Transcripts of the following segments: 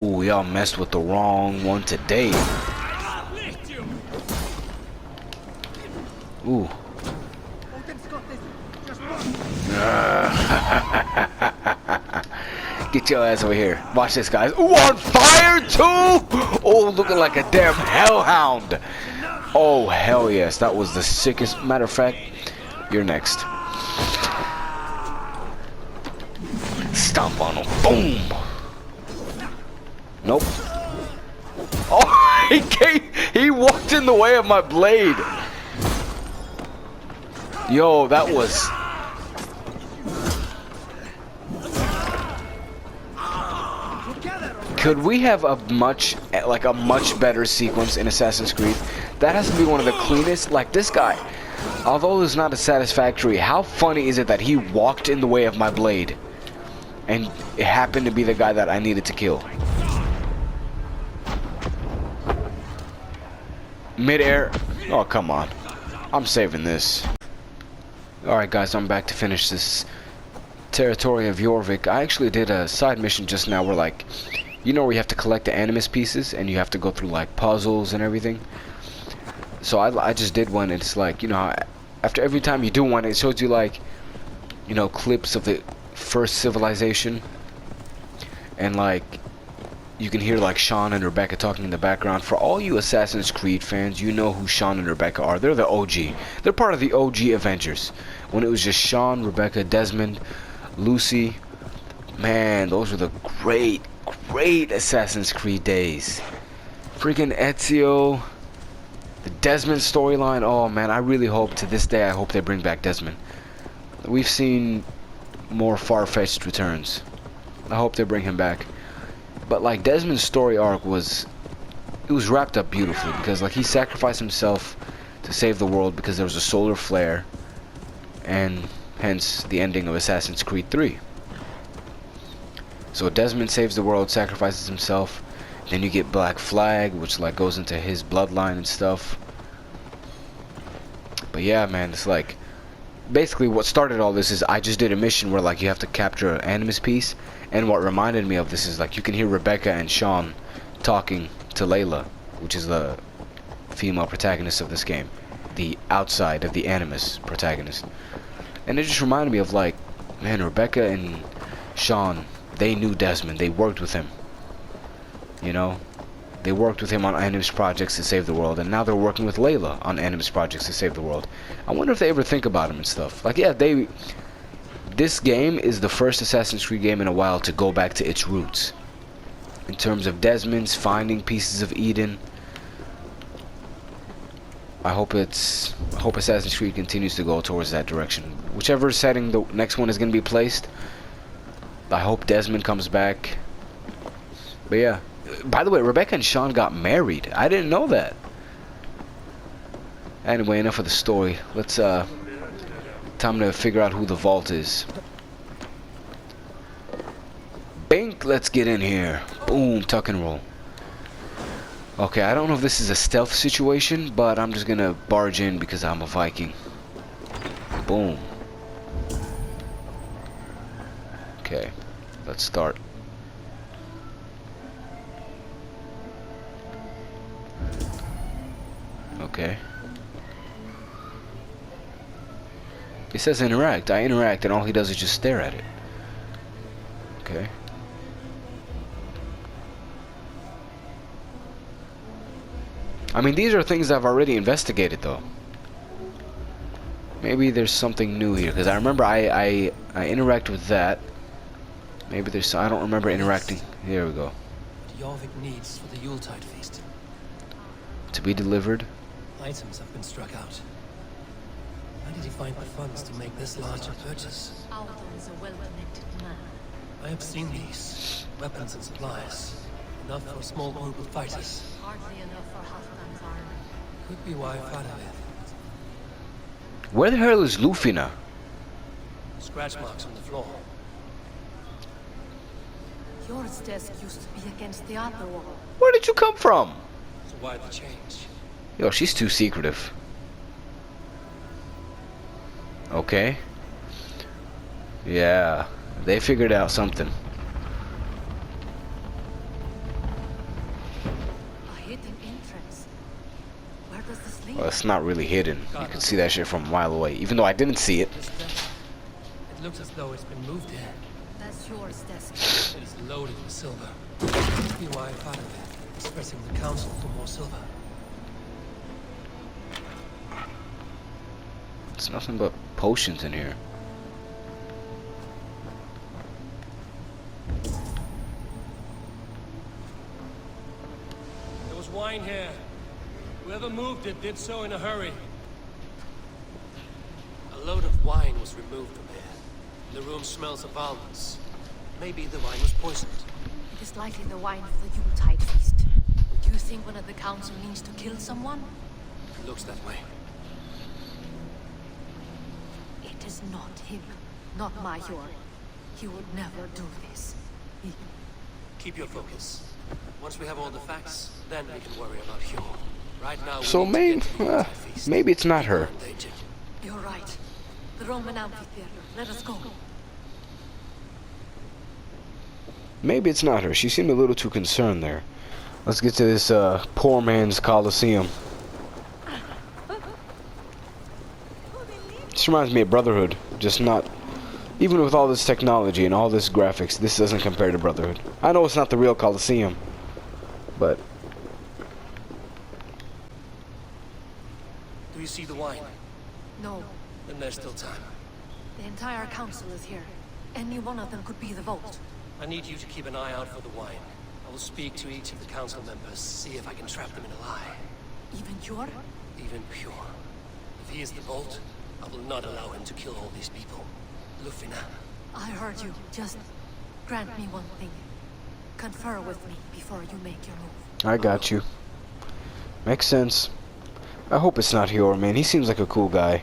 Ooh, y'all messed with the wrong one today. Ooh. Get your ass over here. Watch this, guys. Ooh, on fire too! Oh, looking like a damn hellhound. Oh, hell yes. That was the sickest. Matter of fact, you're next. Stomp on him. Boom. Nope. Oh, he walked in the way of my blade. Yo, that was... Could we have a much better sequence in Assassin's Creed? That has to be one of the cleanest. Like this guy, although it's not as satisfactory, how funny is it that he walked in the way of my blade? And it happened to be the guy that I needed to kill. Mid-air. Oh, come on. I'm saving this. Alright, guys, I'm back to finish this territory of Jorvik. I actually did a side mission just now where, like, you know where you have to collect the animus pieces and you have to go through, like, puzzles and everything. So I just did one. It's like, you know, after every time you do one, it shows you, like, you know, clips of the first civilization. And, like, you can hear like Sean and Rebecca talking in the background. For all you Assassin's Creed fans, you know who Sean and Rebecca are. They're the OG. They're part of the OG Avengers. When it was just Sean, Rebecca, Desmond, Lucy. Man, those were the great Assassin's Creed days. Freaking Ezio. The Desmond storyline. Oh man, I really hope to this day, I hope they bring back Desmond. We've seen more far-fetched returns. I hope they bring him back. But like Desmond's story arc was wrapped up beautifully because like he sacrificed himself to save the world because there was a solar flare, and hence the ending of Assassin's Creed 3. So Desmond saves the world, sacrifices himself, then you get Black Flag, which like goes into his bloodline and stuff. But yeah, man, it's like basically what started all this is I just did a mission where like you have to capture an animus piece. And what reminded me of this is like you can hear Rebecca and Sean talking to Layla, which is the female protagonist of this game, the outside of the animus protagonist. And it just reminded me of like, man, Rebecca and Sean, they knew Desmond, they worked with him, you know, they worked with him on animus projects to save the world, and now they're working with Layla on animus projects to save the world. I wonder if they ever think about him and stuff. Like, yeah, this game is the first Assassin's Creed game in a while to go back to its roots. In terms of Desmond's finding pieces of Eden. I hope Assassin's Creed continues to go towards that direction. Whichever setting the next one is going to be placed, I hope Desmond comes back. But yeah. By the way, Rebecca and Sean got married. I didn't know that. Anyway, enough of the story. Let's time to figure out who the vault is. Bink, let's get in here. Boom, tuck and roll. Okay, I don't know if this is a stealth situation, but I'm just gonna barge in because I'm a Viking. Boom. Okay, let's start. Okay. It says interact. I interact and all he does is just stare at it. Okay. I mean, these are things I've already investigated though. Maybe there's something new here because I remember I interact with that. Maybe there's, I don't remember interacting. Here we go. Jorvik needs for the Yuletide feast. To be delivered. Items have been struck out. Where did he find the funds to make this larger purchase? Aldo is a well-connected man. I have seen these. Weapons and supplies. Enough for a small group of fighters. Hardly enough for Halfdan's army. Could be why Father left. Where the hell is Lufina? Scratch marks on the floor. Yours desk used to be against the other wall. Where did you come from? So why the change? Yo, she's too secretive. Okay. Yeah, they figured out something. hidden entrance. Where does this lead? Well, it's not really hidden. You can see that shit from a mile away, even though I didn't see it. This desk. It looks as though it's been moved here. That's yours, desk. It is loaded with silver. Must be why Father is pressing the council for more silver. It's nothing but potions in here. There was wine here. Whoever moved it did so in a hurry. A load of wine was removed from here. The room smells of almonds. Maybe the wine was poisoned. It is likely the wine for the Yuletide feast. Do you think one of the council means to kill someone? It looks that way. It is not him, not Major. He would never do this. Keep your focus. Once we have all the facts, then we can worry about Hugh. Right now, we So need to maybe, get to the Yuletide feast. maybe it's not her. They do. You're right. The Roman amphitheater. Let us go. Maybe it's not her. She seemed a little too concerned there. Let's get to this poor man's Coliseum. This reminds me of Brotherhood. Just not... Even with all this technology and all this graphics, this doesn't compare to Brotherhood. I know it's not the real Coliseum, but... Do you see the wine? No, Then there's still time. the entire council is here. Any one of them could be the vault. I need you to keep an eye out for the wine. I will speak to each of the council members, see if I can trap them in a lie. Even Pure? Even Pure. If he is the Bolt, I will not allow him to kill all these people. Lufina. I heard you. Just grant me one thing. Confer with me before you make your move. I got you. Makes sense. I hope it's not Hior, man. He seems like a cool guy.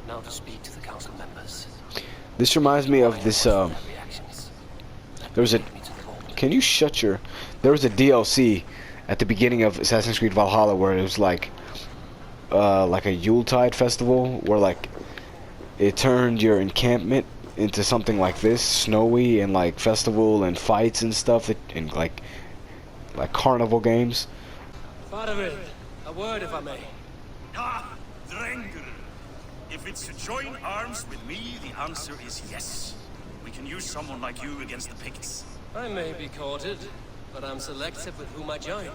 Now to speak to the council members. This reminds me of this, Their reactions. there was a... Take me to the vault. Can you shut your... There was a DLC at the beginning of Assassin's Creed Valhalla where it was like a Yuletide festival where like it turned your encampment into something like this, snowy and like festival and fights and stuff, and like carnival games. Father, a word if I may. Ah, Drengr. If it's to join arms with me, the answer is yes. We can use someone like you against the Picts. I may be courted, but I'm selective with whom I join.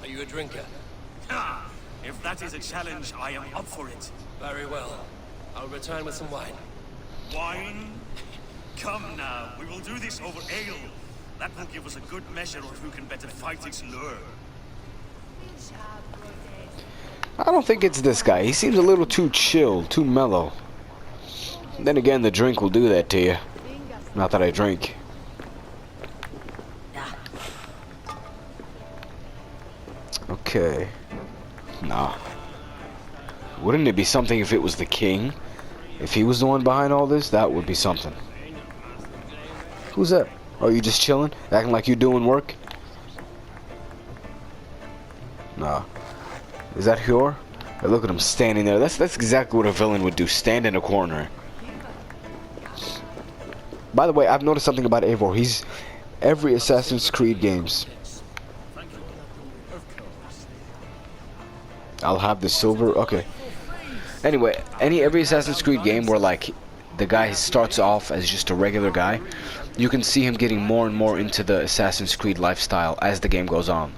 Are you a drinker? Ah, if that is a challenge, I am up for it. Very well. I'll return with some wine. Wine? Come now, we will do this over ale. That will give us a good measure of who can better fight its lure. I don't think it's this guy. He seems a little too chill, too mellow. Then again, the drink will do that to you. Not that I drink. Okay. Nah. Wouldn't it be something if it was the king? If he was the one behind all this, that would be something. Who's that? Oh, you just chilling? Acting like you doing work? Nah. Is that Hior? Hey, look at him standing there. That's exactly what a villain would do. Stand in a corner. By the way, I've noticed something about Eivor. He's every Assassin's Creed games. I'll have the silver. Okay. Anyway, every Assassin's Creed game where like the guy starts off as just a regular guy, you can see him getting more and more into the Assassin's Creed lifestyle as the game goes on.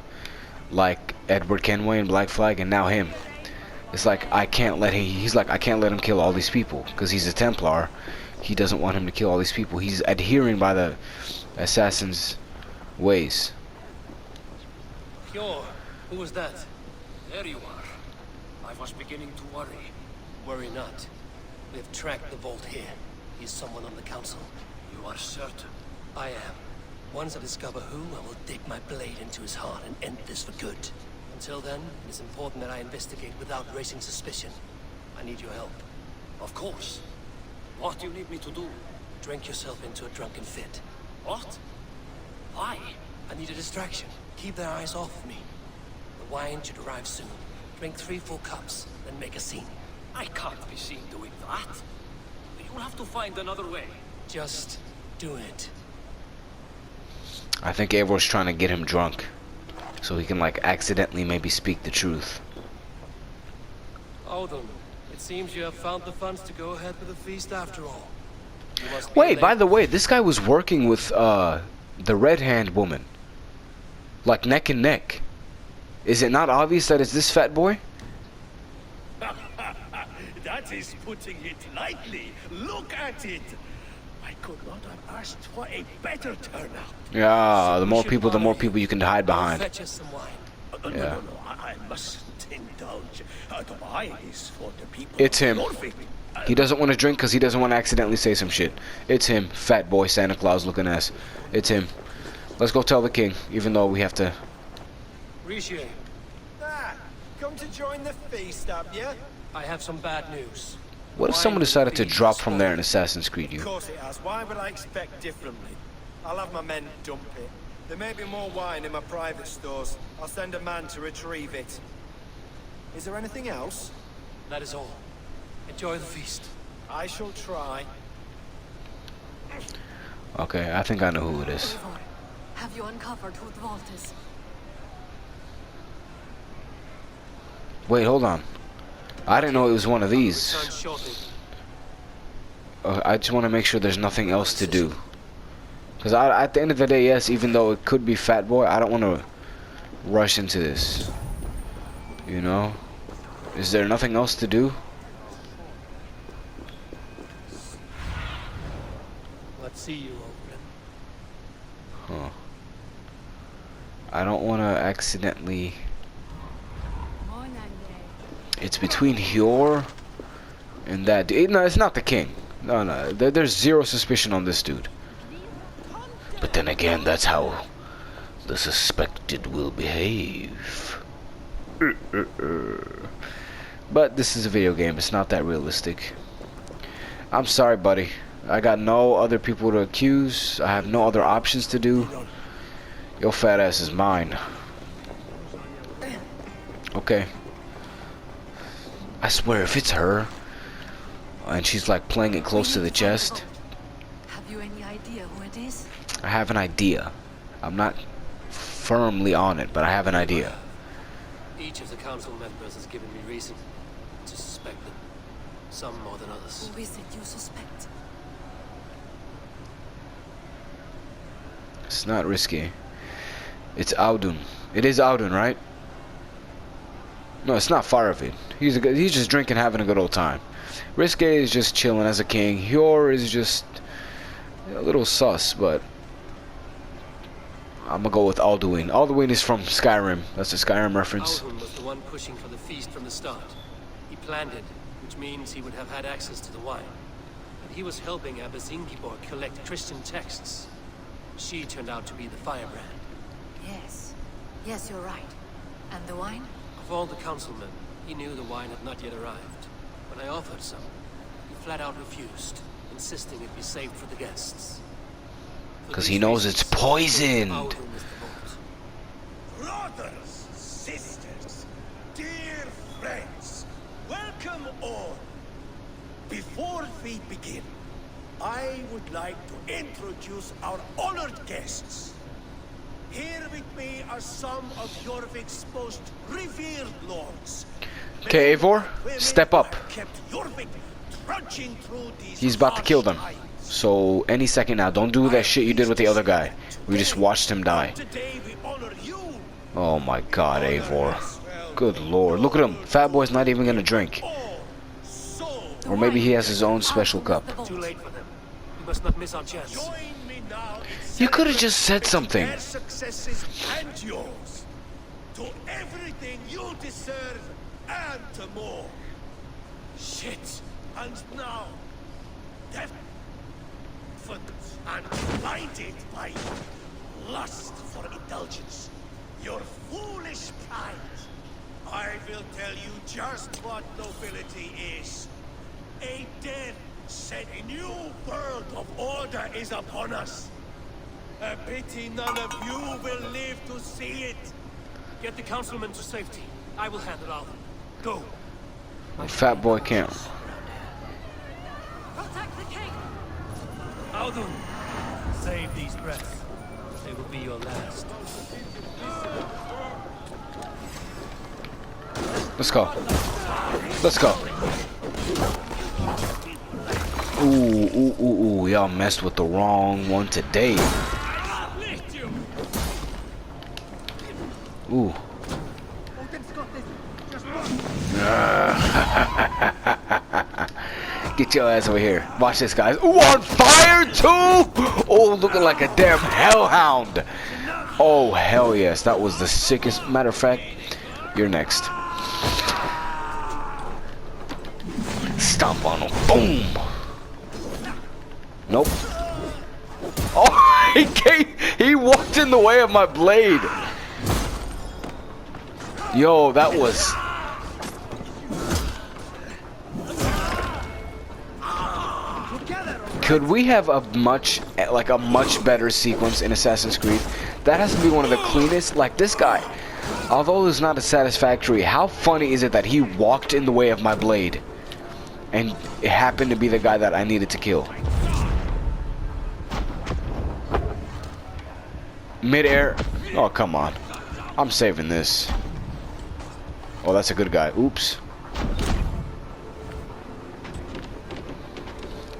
Like Edward Kenway in Black Flag, and now him. It's like I can't let him kill all these people because he's a Templar. He doesn't want him to kill all these people. He's adhering by the assassin's ways. Pure, who was that? There you are. I was beginning to worry. Worry not. We have tracked the Vault here. He's someone on the council. You are certain? I am. Once I discover who, I will dig my blade into his heart and end this for good. Until then, it is important that I investigate without raising suspicion. I need your help. Of course. What do you need me to do? Drink yourself into a drunken fit. What? Why? I need a distraction. Keep their eyes off of me. The wine should arrive soon. Drink 3 full cups, then make a scene. I can't be seen doing that. You'll have to find another way. Just do it. I think Eivor's trying to get him drunk. so he can like accidentally maybe speak the truth. Odin, it seems you have found the funds to go ahead with the feast after all. You must be Wait, by late. the way, this guy was working with the red hand woman, like neck and neck. Is it not obvious that it's this fat boy? That is putting it lightly. Look at it. I could not have asked for a better turnout. Yeah, the We more should people, the more buy- people you can hide I'll behind. fetch us some wine. Yeah. No, I mustn't indulge. The wine is for the people. It's of him. Jorvik. He doesn't want to drink because he doesn't want to accidentally say some shit. It's him, fat boy, Santa Claus looking ass. It's him. Let's go tell the king, even though we have to. Rishi, Come to join the feast, have you? I have some bad news. What if Wine someone and decided to feast drop is from spoiled. there in Assassin's Creed Of you? course it has. Why would I expect differently? I'll have my men dump it. There may be more wine in my private stores. I'll send a man to retrieve it. Is there anything else? That is all. Enjoy the feast. I shall try. Okay, I think I know who it is. Eivor, have you uncovered who the vault is? Wait, hold on. I didn't know it was one of these. Return shortly. I just want to make sure there's nothing else to do. Because at the end of the day, yes, even though it could be Fat Boy, I don't want to rush into this. You know? Is there nothing else to do? Let's see you, Odin. Huh. I don't want to accidentally... It's between Hjor and that dude. No, it's not the king. No. There's zero suspicion on this dude. But then again, that's how the suspected will behave. But this is a video game. It's not that realistic. I'm sorry, buddy. I got no other people to accuse. I have no other options to do. Your fat ass is mine. Okay. I swear, if it's her, and she's like playing it close to the chest, Have you any idea who it is? I have an idea. I'm not firmly on it, but I have an idea. Each of the council members has given me reason to suspect them. Some more than others. Who is it you suspect? It's not risky. It's Audun. It is Audun, right? No, it's not Faravid. He's just drinking, having a good old time. Risque is just chilling as a king. Hjor is just a little sus, but I'm gonna go with Alduin. Alduin is from Skyrim. That's a Skyrim reference. Odin was the one pushing for the feast from the start. He planned it, which means he would have had access to the wine. And he was helping Abbess Ingeborg collect Christian texts. She turned out to be the firebrand. Yes. Yes, you're right. And the wine? Of all the councilmen, he knew the wine had not yet arrived. When I offered some, he flat out refused, insisting it be saved for the guests. For Because these he knows it's reasons, poisoned. Odin is the vault. Brothers, sisters, dear friends, welcome all. Before we begin, I would like to introduce our honored guests. Here with me are some of Jorvik's most revered lords. Okay, Eivor, Women step up. who have kept Jorvik trudging through these He's about to kill them. harsh times. So any second now, don't do that shit you did with the other guy. We just watched him die. Today we honor you. Oh my god, Eivor. Good lord. Look at him. Fat boy's not even gonna drink. Or maybe he has his own special cup. Too late for them. We must not miss our chance. Join me now in You could have just said something. their successes and yours. To everything you deserve and to more. Shit. And now, deaf and blinded by lust for indulgence. Your foolish pride. I will tell you just what nobility is. A death set a new world of order is upon us. A pity none of you will live to see it. Get the councilmen to safety. I will handle all. Go. Fat boy can't. Protect the king! Audun, save these breaths. They will be your last. Let's go. Let's go. Ooh. Y'all messed with the wrong one today. Ooh. Get your ass over here. Watch this, guys. Ooh, on fire too! Oh, looking like a damn hellhound. Oh, hell yes. That was the sickest. Matter of fact, you're next. Stomp on him. Boom. Nope. Oh, he walked in the way of my blade. Yo, that was... Could we have a much better sequence in Assassin's Creed? That has to be one of the cleanest. Like this guy, although it's not as satisfactory, how funny is it that he walked in the way of my blade, and it happened to be the guy that I needed to kill. Mid-air. Oh, come on. I'm saving this. Oh, that's a good guy. Oops.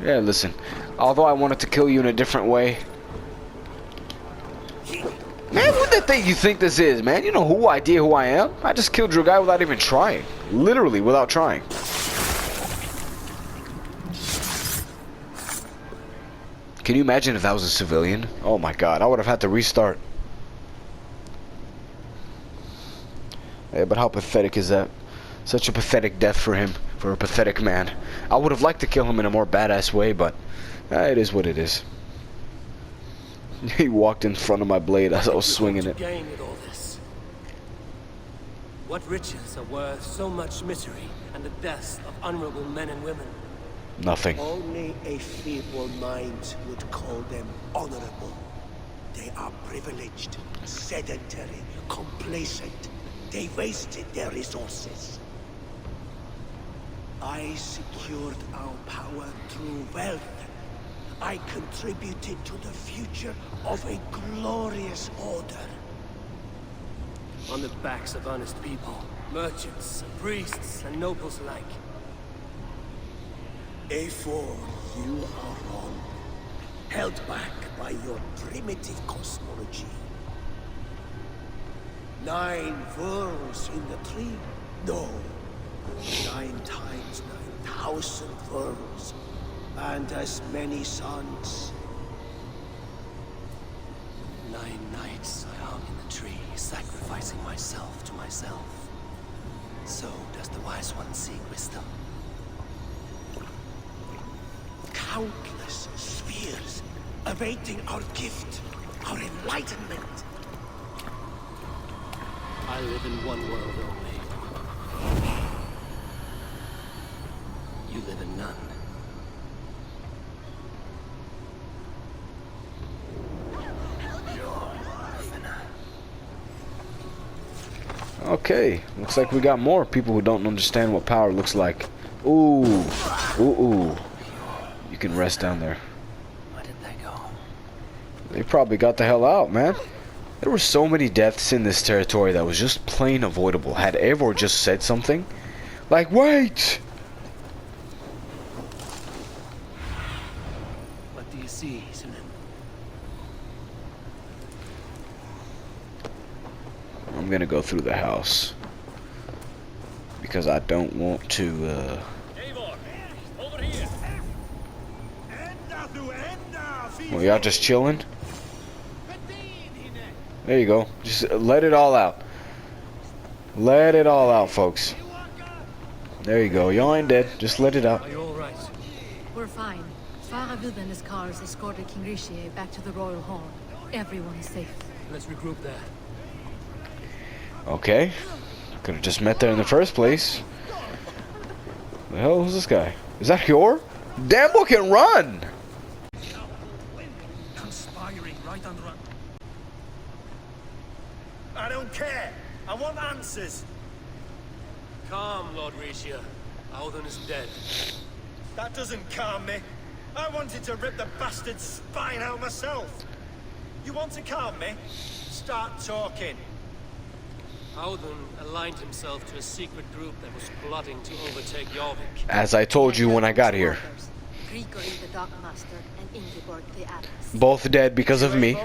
Yeah, listen. Although I wanted to kill you in a different way. Man, what the thing you think this is, man? You know who I am? I just killed your guy without even trying. Literally, without trying. Can you imagine if that was a civilian? Oh my god, I would have had to restart. Yeah, but how pathetic is that? Such a pathetic death for him, for a pathetic man. I would have liked to kill him in a more badass way, but it is what it is. He walked in front of my blade as I was swinging it. Gain with all this? What riches are worth so much misery and the deaths of honorable men and women? Nothing. Only a feeble mind would call them honorable. They are privileged, sedentary, complacent. They wasted their resources. I secured our power through wealth. I contributed to the future of a glorious order. On the backs of honest people, merchants, priests, and nobles alike. A4, you are wrong. Held back by your primitive cosmology. 9 worlds in the tree? No. 9 times 9,000 worlds. And as many suns. 9 nights I hung in the tree, sacrificing myself to myself. So does the wise one seek wisdom. Countless spheres awaiting our gift, our enlightenment. I live in one world only. You live in none. Okay, looks like we got more people who don't understand what power looks like. Ooh. You can rest down there. Where did they go? They probably got the hell out, man. There were so many deaths in this territory that was just plain avoidable. Had Eivor just said something, like, wait! What do you see, Sunan? I'm gonna go through the house. Because I don't want to, Eivor, over here. Well, y'all just chilling? There you go. Just let it all out. Let it all out, folks. There you go. Y'all ain't dead. Just let it out. Are you all right? We're fine. Faravid and his cars escorted King Rishi back to the Royal Hall. Everyone is safe. Let's regroup there. Okay. Could have just met there in the first place. The hell was this guy? Is that Yor? Damn boy can run! Conspiring right under our... I don't care. I want answers. Calm, Lord Rishi. Alden is dead. That doesn't calm me. I wanted to rip the bastard's spine out myself. You want to calm me? Start talking. Audun aligned himself to a secret group that was plotting to overtake Jorvik. As I told you when I got here. Gregory the Dockmaster and Ingeborg the Abbess. Both dead because of me.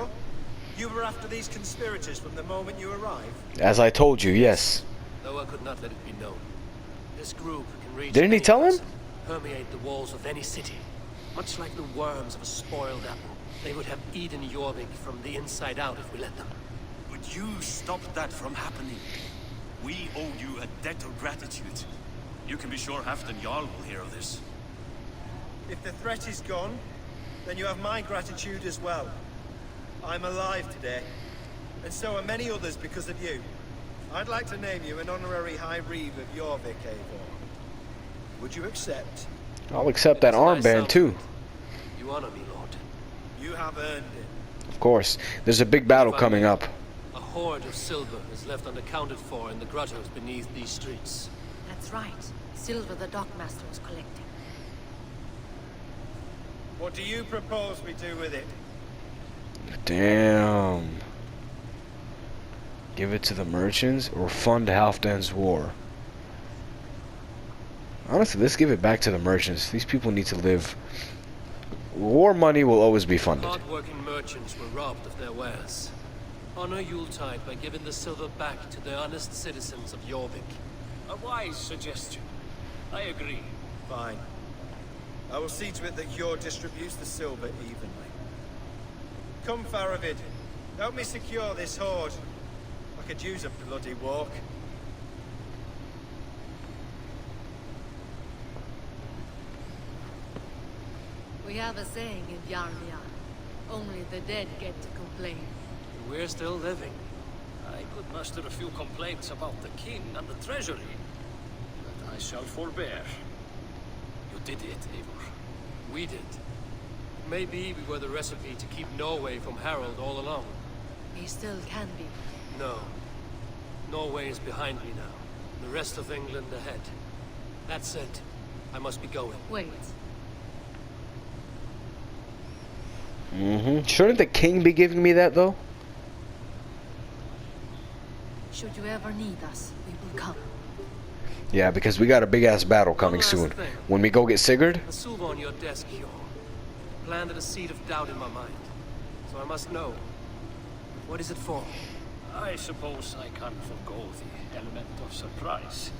You were after these conspirators from the moment you arrived? As I told you, yes. Though I could not let it be known. This group can reach Didn't he any tell him? person, permeate the walls of any city. Much like the worms of a spoiled apple. They would have eaten Jorvik from the inside out if we let them. But you stopped that from happening. We owe you a debt of gratitude. You can be sure Halfdan Jarl will hear of this. If the threat is gone, then you have my gratitude as well. I'm alive today, and so are many others because of you. I'd like to name you an honorary High Reeve of Jorvik, Eivor. Would you accept? I'll accept that armband too. You honor me, Lord. You have earned it. Of course. There's a big battle coming up. A hoard of silver is left unaccounted for in the grottos beneath these streets. That's right. Silver the Dockmaster was collecting. What do you propose we do with it? Damn. Give it to the merchants or fund Halfdan's war? Honestly, let's give it back to the merchants. These people need to live. War money will always be funded. Hard-working merchants were robbed of their wares. Honor Yuletide by giving the silver back to the honest citizens of Jorvik. A wise suggestion. I agree. Fine. I will see to it that Yor distributes the silver evenly. Come, Faravid. Help me secure this hoard. I could use a bloody walk. We have a saying in Yarnia. Only the dead get to complain. We're still living. I could muster a few complaints about the king and the treasury, but I shall forbear. You did it, Eivor. We did. Maybe we were the recipe to keep Norway from Harold all along. We still can be. No. Norway is behind me now. The rest of England ahead. That said, I must be going. Wait. Shouldn't the king be giving me that though? Should you ever need us, we will come. Yeah, because we got a big ass battle coming last soon. thing. When we go get Sigurd. The silver on your desk, Yor, planted a seed of doubt in my mind. So I must know. What is it for? I suppose I can forgo the element of surprise.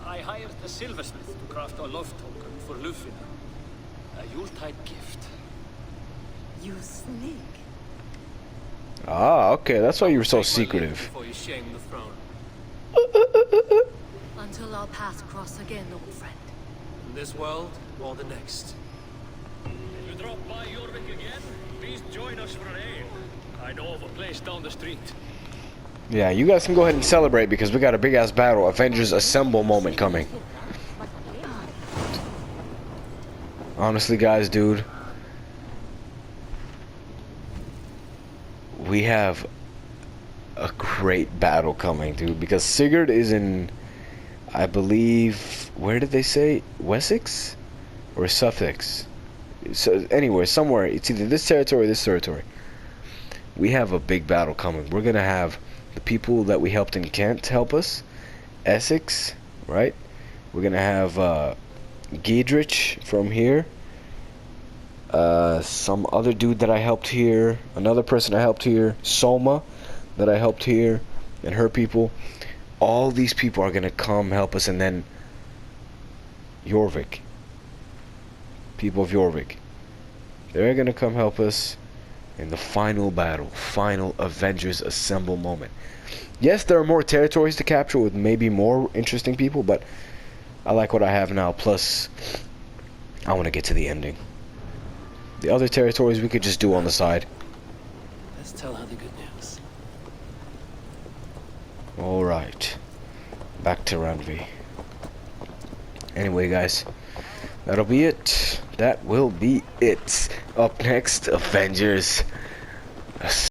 I hired a silversmith to craft a love token for Lufina. A Yuletide gift. You sneak. Ah, okay. That's why you were so Take my leave secretive. Before you shame the throne. Until our paths cross again, old friend. In this world or the next. If you drop by Jorvik again, please join us for an ale. I know of a place down the street. Yeah, you guys can go ahead and celebrate because we got a big ass battle. Avengers Assemble moment coming. Honestly, guys, dude. We have a great battle coming, dude, because Sigurd is in, I believe, where did they say? Wessex? Or Sussex? So, anyway, somewhere. It's either this territory or this territory. We have a big battle coming. We're going to have the people that we helped in Kent help us. Essex, right? We're going to have Giedrich from here. Some other dude that I helped here, another person I helped here, Soma that I helped here, and her people. All these people are gonna come help us, and then Jorvik, people of Jorvik, they're gonna come help us in the final battle, final Avengers Assemble moment. Yes, there are more territories to capture with maybe more interesting people, but I like what I have now, plus I want to get to the ending. The other territories we could just do on the side. Let's tell her the good news. Alright. Back to Randvi. Anyway, guys. That'll be it. That will be it. Up next, Avengers